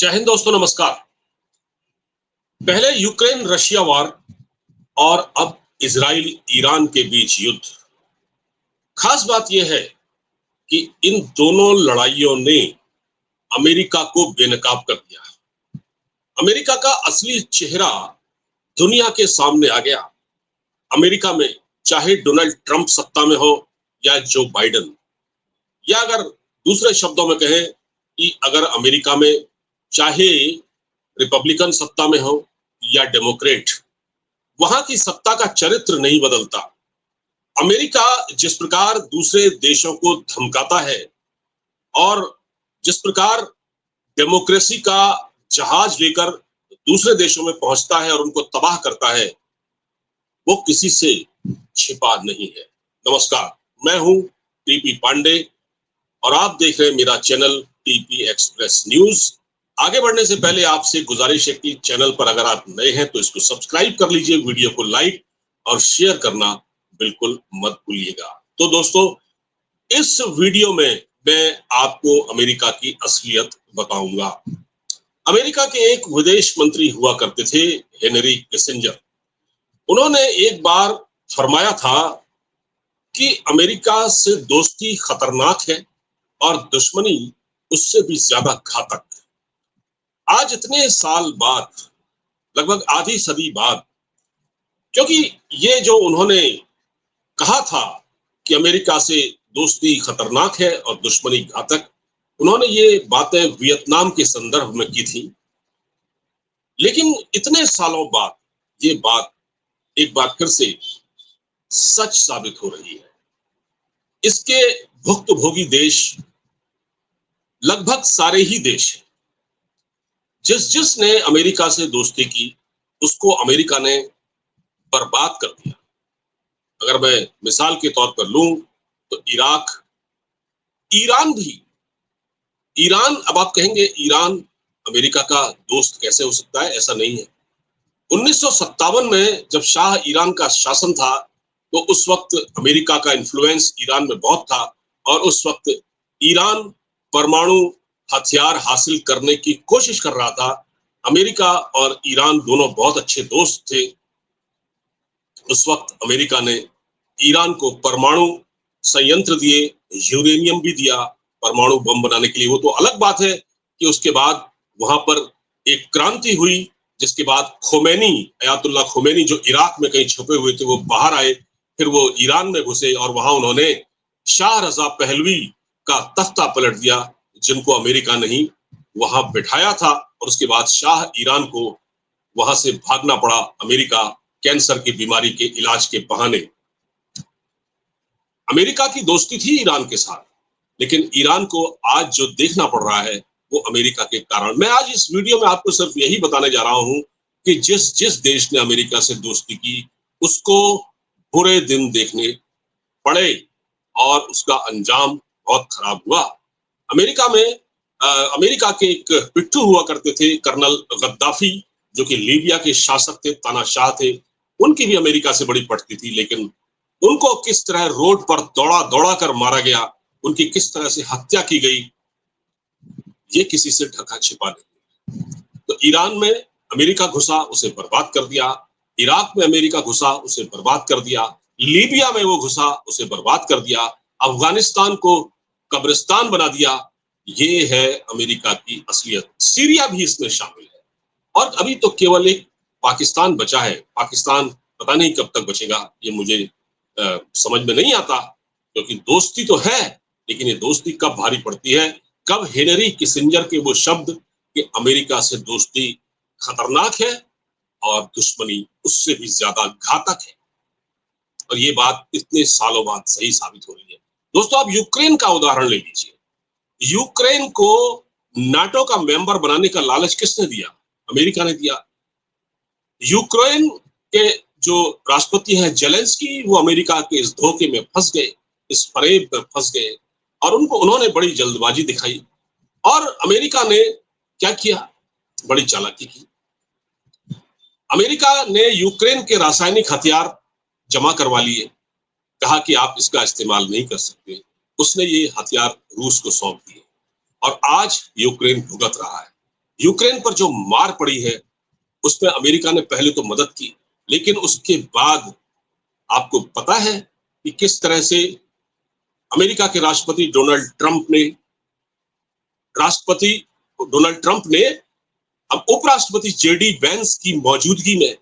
जय हिंद दोस्तों, नमस्कार। पहले यूक्रेन रशिया वार और अब इजराइल ईरान के बीच युद्ध। खास बात यह है कि इन दोनों लड़ाइयों ने अमेरिका को बेनकाब कर दिया। अमेरिका का असली चेहरा दुनिया के सामने आ गया। अमेरिका में चाहे डोनाल्ड ट्रंप सत्ता में हो या जो बाइडेन, या अगर दूसरे शब्दों में कहें कि अगर अमेरिका में चाहे रिपब्लिकन सत्ता में हो या डेमोक्रेट, वहां की सत्ता का चरित्र नहीं बदलता। अमेरिका जिस प्रकार दूसरे देशों को धमकाता है और जिस प्रकार डेमोक्रेसी का जहाज लेकर दूसरे देशों में पहुंचता है और उनको तबाह करता है, वो किसी से छिपा नहीं है। नमस्कार, मैं हूं टीपी पांडे और आप देख रहे हैं मेरा चैनल टीपी एक्सप्रेस न्यूज। आगे बढ़ने से पहले आपसे गुजारिश है कि चैनल पर अगर आप नए हैं तो इसको सब्सक्राइब कर लीजिए, वीडियो को लाइक और शेयर करना बिल्कुल मत भूलिएगा। तो दोस्तों, इस वीडियो में मैं आपको अमेरिका की असलियत बताऊंगा। अमेरिका के एक विदेश मंत्री हुआ करते थे, हेनरी किसिंजर। उन्होंने एक बार फरमाया था कि अमेरिका से दोस्ती खतरनाक है और दुश्मनी उससे भी ज्यादा घातक। आज इतने साल बाद, लगभग आधी सदी बाद, क्योंकि ये जो उन्होंने कहा था कि अमेरिका से दोस्ती खतरनाक है और दुश्मनी घातक, उन्होंने ये बातें वियतनाम के संदर्भ में की थी। लेकिन इतने सालों बाद ये बात एक बार फिर से सच साबित हो रही है। इसके भुक्तभोगी देश लगभग सारे ही देश हैं। जिसने अमेरिका से दोस्ती की, उसको अमेरिका ने बर्बाद कर दिया। अगर मैं मिसाल के तौर पर लूं तो इराक, ईरान भी। ईरान, अब आप कहेंगे ईरान अमेरिका का दोस्त कैसे हो सकता है? ऐसा नहीं है। 1957 में जब शाह ईरान का शासन था तो उस वक्त अमेरिका का इन्फ्लुएंस ईरान में बहुत था और उस वक्त ईरान परमाणु हथियार हासिल करने की कोशिश कर रहा था। अमेरिका और ईरान दोनों बहुत अच्छे दोस्त थे। उस वक्त अमेरिका ने ईरान को परमाणु संयंत्र दिए, यूरेनियम भी दिया परमाणु बम बनाने के लिए। वो तो अलग बात है कि उसके बाद वहां पर एक क्रांति हुई, जिसके बाद खोमेनी, अयातुल्ला खोमेनी, जो इराक में कहीं छुपे हुए थे, वो बाहर आए। फिर वो ईरान में घुसे और वहां उन्होंने शाह रजा पहलवी का तख्ता पलट दिया, जिनको अमेरिका ने ही वहां बिठाया था। और उसके बाद शाह ईरान को वहां से भागना पड़ा अमेरिका, कैंसर की बीमारी के इलाज के बहाने। अमेरिका की दोस्ती थी ईरान के साथ, लेकिन ईरान को आज जो देखना पड़ रहा है वो अमेरिका के कारण। मैं आज इस वीडियो में आपको सिर्फ यही बताने जा रहा हूं कि जिस जिस देश ने अमेरिका से दोस्ती की, उसको बुरे दिन देखने पड़े और उसका अंजाम बहुत खराब हुआ। अमेरिका में अमेरिका के एक पिट्ठू हुआ करते थे, कर्नल गद्दाफी, जो कि लीबिया के शासक थे, तानाशाह थे। उनकी भी अमेरिका से बड़ी पड़ती थी, लेकिन उनको किस तरह रोड पर दौड़ा दौड़ा कर मारा गया, उनकी किस तरह से हत्या की गई, ये किसी से ढका छिपा नहीं। तो ईरान में अमेरिका घुसा, उसे बर्बाद कर दिया। इराक में अमेरिका घुसा, उसे बर्बाद कर दिया। लीबिया में वो घुसा, उसे बर्बाद कर दिया। अफगानिस्तान को कब्रिस्तान बना दिया। ये है अमेरिका की असलियत। सीरिया भी इसमें शामिल है और अभी तो केवल एक पाकिस्तान बचा है। पाकिस्तान पता नहीं कब तक बचेगा, ये मुझे समझ में नहीं आता, क्योंकि दोस्ती तो है, लेकिन ये दोस्ती कब भारी पड़ती है, कब हेनरी किसिंजर के वो शब्द कि अमेरिका से दोस्ती खतरनाक है और दुश्मनी उससे भी ज्यादा घातक है, और ये बात इतने सालों बाद सही साबित हो रही है। दोस्तों, आप यूक्रेन का उदाहरण ले लीजिए। यूक्रेन को नाटो का मेंबर बनाने का लालच किसने दिया? अमेरिका ने दिया। यूक्रेन के जो राष्ट्रपति हैं जेलेंस्की, वो अमेरिका के इस धोखे में फंस गए, इस फरेब में फंस गए और उन्होंने बड़ी जल्दबाजी दिखाई। और अमेरिका ने क्या किया? बड़ी चालाकी की। अमेरिका ने यूक्रेन के रासायनिक हथियार जमा करवा लिए, कहा कि आप इसका इस्तेमाल नहीं कर सकते। उसने ये हथियार रूस को सौंप दिए और आज यूक्रेन भुगत रहा है। यूक्रेन पर जो मार पड़ी है उसमें अमेरिका ने पहले तो मदद की, लेकिन उसके बाद आपको पता है कि किस तरह से अमेरिका के राष्ट्रपति डोनाल्ड ट्रंप ने अब उपराष्ट्रपति जेडी वेंस की मौजूदगी में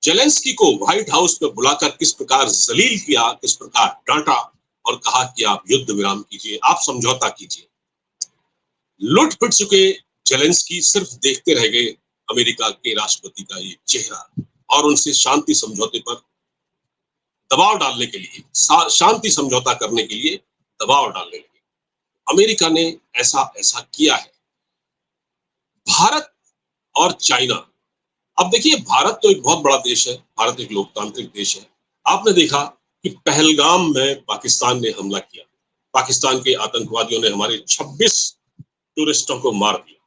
जेलेंस्की को व्हाइट हाउस में बुलाकर किस प्रकार जलील किया, किस प्रकार डांटा और कहा कि आप युद्ध विराम कीजिए, आप समझौता कीजिए। लुट पिट चुके जेलेंस्की सिर्फ देखते रह गए अमेरिका के राष्ट्रपति का ये चेहरा और उनसे शांति समझौते पर दबाव डालने के लिए, शांति समझौता करने के लिए दबाव डालने लगे। अमेरिका ने ऐसा ऐसा किया है। भारत और चाइना, अब देखिए भारत तो एक बहुत बड़ा देश है, भारत एक लोकतांत्रिक देश है। आपने देखा कि पहलगाम में पाकिस्तान ने हमला किया, पाकिस्तान के आतंकवादियों ने हमारे 26 टूरिस्टों को मार दिया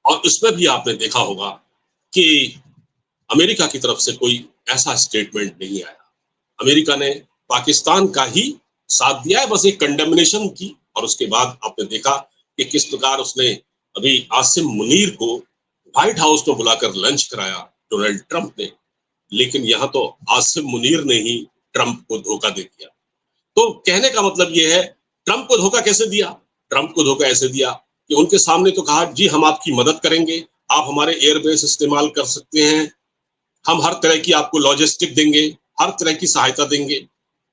और उसमें भी आपने देखा होगा कि अमेरिका की तरफ से कोई ऐसा स्टेटमेंट नहीं आया। अमेरिका ने पाकिस्तान का ही साथ दिया है, बस एक कंडेमनेशन की, और उसके बाद आपने देखा कि किस प्रकार उसने अभी आसिम मुनीर को व्हाइट हाउस में बुलाकर लंच कराया डोनाल्ड ट्रंप ने, लेकिन यहाँ तो आसिम मुनीर ने ही ट्रंप को धोखा दे दिया। तो कहने का मतलब ये है, ट्रंप को धोखा कैसे दिया? ट्रंप को धोखा ऐसे दिया कि उनके सामने तो कहा जी हम आपकी मदद करेंगे, आप हमारे एयरबेस इस्तेमाल कर सकते हैं, हम हर तरह की आपको लॉजिस्टिक देंगे, हर तरह की सहायता देंगे।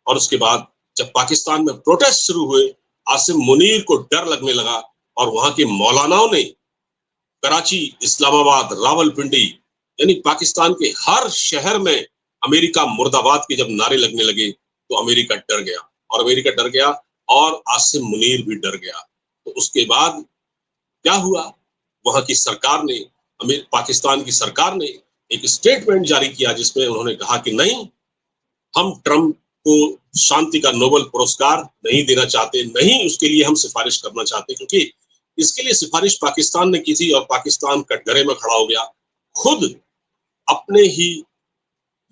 और उसके बाद जब पाकिस्तान में प्रोटेस्ट शुरू हुए, आसिम मुनीर को डर लगने लगा और वहां के मौलानाओं ने कराची, इस्लामाबाद, रावलपिंडी यानी पाकिस्तान के हर शहर में अमेरिका मुर्दाबाद के जब नारे लगने लगे तो अमेरिका डर गया और अमेरिका डर गया और आसिम मुनीर भी डर गया। तो उसके बाद क्या हुआ, वहां की सरकार ने, पाकिस्तान की सरकार ने एक स्टेटमेंट जारी किया जिसमें उन्होंने कहा कि नहीं, हम ट्रंप को शांति का नोबेल पुरस्कार नहीं देना चाहते, नहीं उसके लिए हम सिफारिश करना चाहते, क्योंकि इसके लिए सिफारिश पाकिस्तान ने की थी और पाकिस्तान कटघरे में खड़ा हो गया। खुद अपने ही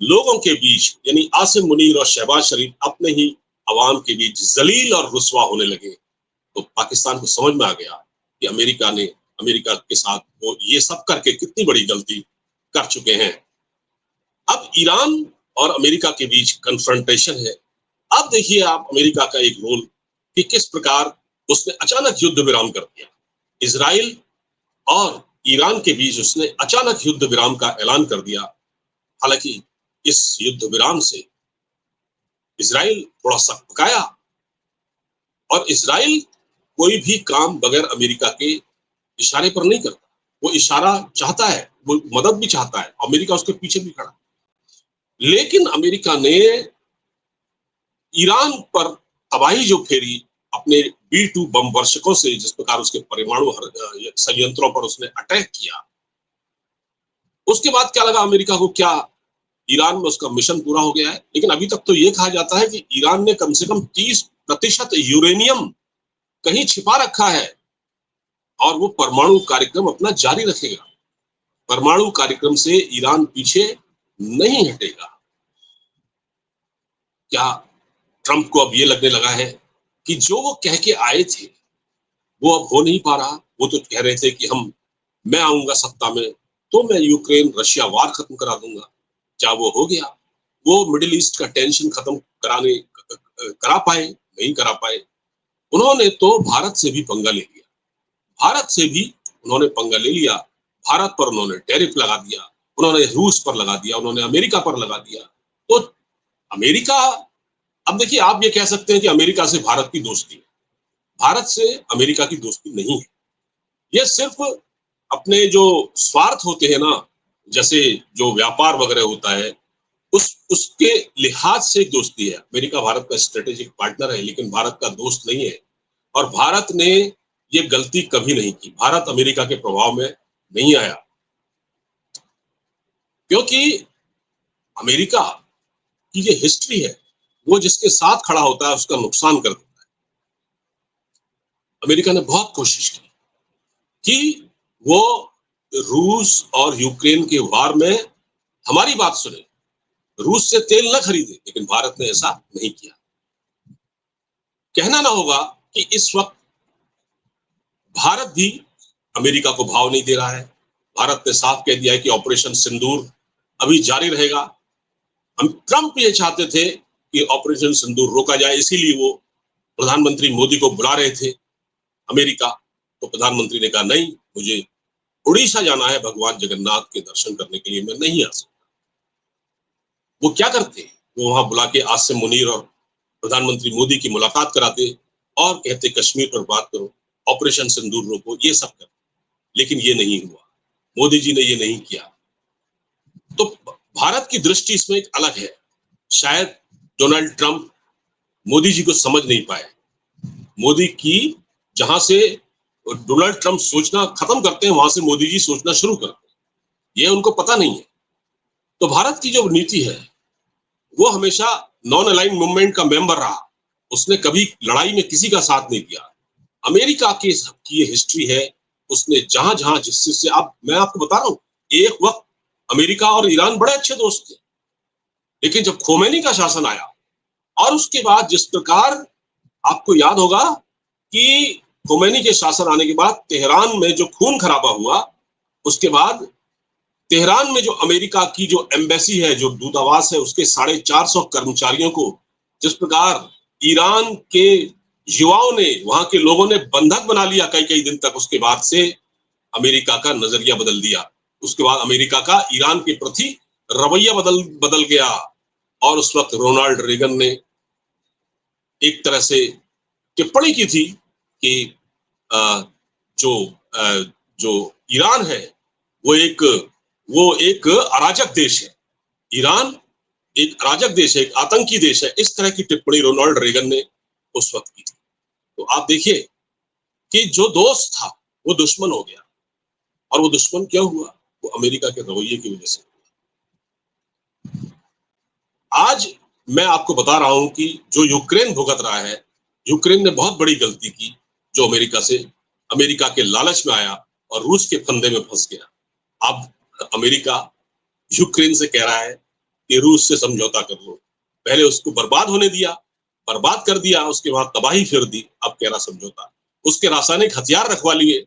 लोगों के बीच यानी आसिम मुनीर और शहबाज शरीफ अपने ही अवाम के बीच जलील और रुस्वा होने लगे। तो पाकिस्तान को समझ में आ गया कि अमेरिका के साथ वो ये सब करके कितनी बड़ी गलती कर चुके हैं। अब ईरान और अमेरिका के बीच कन्फ्रंटेशन है। अब देखिए आप अमेरिका का एक रोल कि किस प्रकार उसने अचानक युद्ध विराम कर दिया। इजराइल और ईरान के बीच उसने अचानक युद्ध विराम का ऐलान कर दिया। हालांकि इस युद्ध विराम से इजराइल थोड़ा सकपकाया और इजराइल कोई भी काम बगैर अमेरिका के इशारे पर नहीं करता। वो इशारा चाहता है, वो मदद भी चाहता है, अमेरिका उसके पीछे भी खड़ा। लेकिन अमेरिका ने ईरान पर तबाही जो फेरी अपने B-2 बम वर्षकों से, जिस प्रकार उसके परमाणु संयंत्रों पर उसने अटैक किया, उसके बाद क्या लगा अमेरिका को, क्या ईरान में उसका मिशन पूरा हो गया है? लेकिन अभी तक तो ये कहा जाता है कि ईरान ने कम से कम 30% यूरेनियम कहीं छिपा रखा है और वो परमाणु कार्यक्रम अपना जारी रखेगा। परमाणु कार्यक्रम से ईरान पीछे नहीं हटेगा। क्या ट्रंप को अब ये लगने लगा है कि जो वो कह के आए थे वो अब हो नहीं पा रहा? वो तो कह रहे थे कि मैं आऊंगा सत्ता में तो मैं यूक्रेन रशिया वार खत्म करा दूंगा। क्या वो हो गया? वो मिडिल ईस्ट का टेंशन खत्म करा पाए? नहीं करा पाए। उन्होंने तो भारत से भी पंगा ले लिया, भारत से भी उन्होंने पंगा ले लिया। भारत पर उन्होंने टैरिफ लगा दिया, उन्होंने रूस पर लगा दिया, उन्होंने अमेरिका पर लगा दिया। तो अमेरिका, अब देखिए आप ये कह सकते हैं कि अमेरिका से भारत की दोस्ती है, भारत से अमेरिका की दोस्ती नहीं है। ये सिर्फ अपने जो स्वार्थ होते हैं ना, जैसे जो व्यापार वगैरह होता है, उसके लिहाज से एक दोस्ती है। अमेरिका भारत का स्ट्रेटेजिक पार्टनर है लेकिन भारत का दोस्त नहीं है। और भारत ने ये गलती कभी नहीं की, भारत अमेरिका के प्रभाव में नहीं आया, क्योंकि अमेरिका की ये हिस्ट्री है, वो जिसके साथ खड़ा होता है उसका नुकसान कर देता है। अमेरिका ने बहुत कोशिश की कि वो रूस और यूक्रेन के वार में हमारी बात सुने, रूस से तेल न खरीदे, लेकिन भारत ने ऐसा नहीं किया। कहना ना होगा कि इस वक्त भारत भी अमेरिका को भाव नहीं दे रहा है। भारत ने साफ कह दिया है कि ऑपरेशन सिंदूर अभी जारी रहेगा। हम ट्रंप ये चाहते थे कि ऑपरेशन सिंदूर रोका जाए, इसीलिए वो प्रधानमंत्री मोदी को बुला रहे थे अमेरिका। तो प्रधानमंत्री ने कहा नहीं, मुझे उड़ीसा जाना है भगवान जगन्नाथ के दर्शन करने के लिए, मैं नहीं आ सकता। वो क्या करते, वो वहां बुला के आसिम मुनीर और प्रधानमंत्री मोदी की मुलाकात कराते और कहते कश्मीर पर बात करो, ऑपरेशन सिंदूर रोको, ये सब कर। लेकिन ये नहीं हुआ, मोदी जी ने ये नहीं किया। तो भारत की दृष्टि इसमें एक अलग है। शायद डोनाल्ड ट्रंप मोदी जी को समझ नहीं पाए। मोदी की जहां से डोनाल्ड ट्रंप सोचना खत्म करते हैं, वहां से मोदी जी सोचना शुरू करते हैं, ये उनको पता नहीं है। तो भारत की जो नीति है वो हमेशा नॉन अलाइन मूवमेंट का मेंबर रहा। उसने कभी लड़ाई में किसी का साथ नहीं दिया। अमेरिका की ये हिस्ट्री है, उसने जहां जहां जिस चीज से, आप मैं आपको बता रहा हूं, एक वक्त अमेरिका और ईरान बड़े अच्छे दोस्त थे, लेकिन जब खोमेनी का शासन आया और उसके बाद जिस प्रकार, आपको याद होगा कि खोमेनी के शासन आने के बाद तेहरान में जो खून खराबा हुआ, उसके बाद तेहरान में जो अमेरिका की जो एम्बेसी है, जो दूतावास है, उसके 450 कर्मचारियों को जिस प्रकार ईरान के युवाओं ने, वहां के लोगों ने बंधक बना लिया कई कई दिन तक, उसके बाद से अमेरिका का नजरिया बदल दिया। उसके बाद अमेरिका का ईरान के प्रति रवैया बदल बदल गया। और उस वक्त रोनाल्ड रेगन ने एक तरह से टिप्पणी की थी कि अ, जो जो ईरान है वो एक अराजक देश है। ईरान एक अराजक देश है, एक आतंकी देश है। इस तरह की टिप्पणी रोनाल्ड रेगन ने उस वक्त की थी। तो आप देखिए कि जो दोस्त था वो दुश्मन हो गया। और वो दुश्मन क्यों हुआ? वो अमेरिका के रवैये की वजह से। आज मैं आपको बता रहा हूं कि जो यूक्रेन भुगत रहा है, यूक्रेन ने बहुत बड़ी गलती की, जो अमेरिका के लालच में आया और रूस के फंदे में फंस गया। अब अमेरिका यूक्रेन से कह रहा है कि रूस से समझौता कर लो। पहले उसको बर्बाद होने दिया, बर्बाद कर दिया, उसके बाद तबाही फिर दी, अब कह रहा समझौता। उसके रासायनिक हथियार रखवा लिए।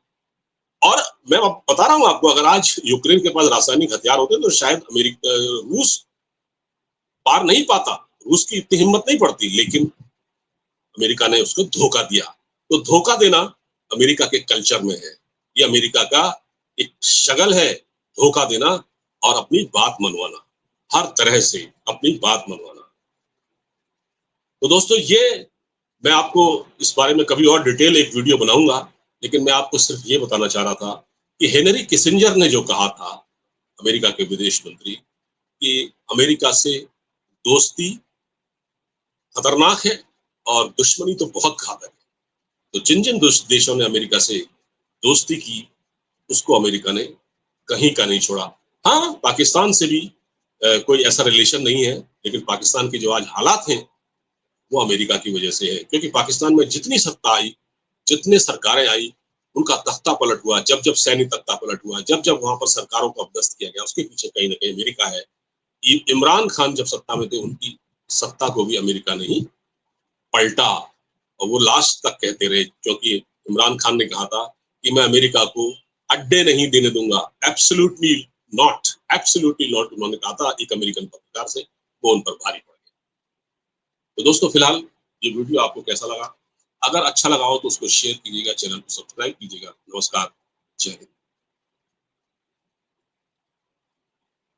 और मैं बता रहा हूं आपको, अगर आज यूक्रेन के पास रासायनिक हथियार होते तो शायद अमेरिका रूस पार नहीं पाता, रूस की इतनी हिम्मत नहीं पड़ती। लेकिन अमेरिका ने उसको धोखा दिया। तो धोखा देना अमेरिका के कल्चर में है। ये अमेरिका का एक शगल है, धोखा देना और अपनी बात मनवाना, हर तरह से अपनी बात मनवाना। तो दोस्तों, ये मैं आपको इस बारे में कभी और डिटेल एक वीडियो बनाऊंगा, लेकिन मैं आपको सिर्फ ये बताना चाह रहा था कि हेनरी किसिंजर ने जो कहा था, अमेरिका के विदेश मंत्री, कि अमेरिका से दोस्ती खतरनाक है और दुश्मनी तो बहुत घातक है। तो जिन जिन देशों ने अमेरिका से दोस्ती की, उसको अमेरिका ने कहीं का नहीं छोड़ा। हाँ, पाकिस्तान से भी कोई ऐसा रिलेशन नहीं है, लेकिन पाकिस्तान के जो आज हालात हैं वो अमेरिका की वजह से है। क्योंकि पाकिस्तान में जितनी सत्ता आई, जितने सरकारें आई, उनका तख्ता पलट हुआ। जब जब सैन्य तख्ता पलट हुआ, जब जब वहां पर सरकारों को अपदस्त किया गया, उसके पीछे कहीं ना कहीं अमेरिका है। इमरान खान जब सत्ता में थे, उनकी सत्ता को भी अमेरिका ने ही पलटा। और वो लास्ट तक कहते रहे, क्योंकि इमरान खान ने कहा था कि मैं अमेरिका को अड्डे नहीं देने दूंगा। एब्सोल्युटली नॉट, एब्सोल्युटली नॉट, उन्होंने कहा था एक अमेरिकन पत्रकार से। वो उन पर भारी पड़ गया। तो दोस्तों, फिलहाल ये वीडियो आपको कैसा लगा? अगर अच्छा लगा हो तो उसको शेयर कीजिएगा, चैनल को सब्सक्राइब कीजिएगा। नमस्कार, जय हिंद।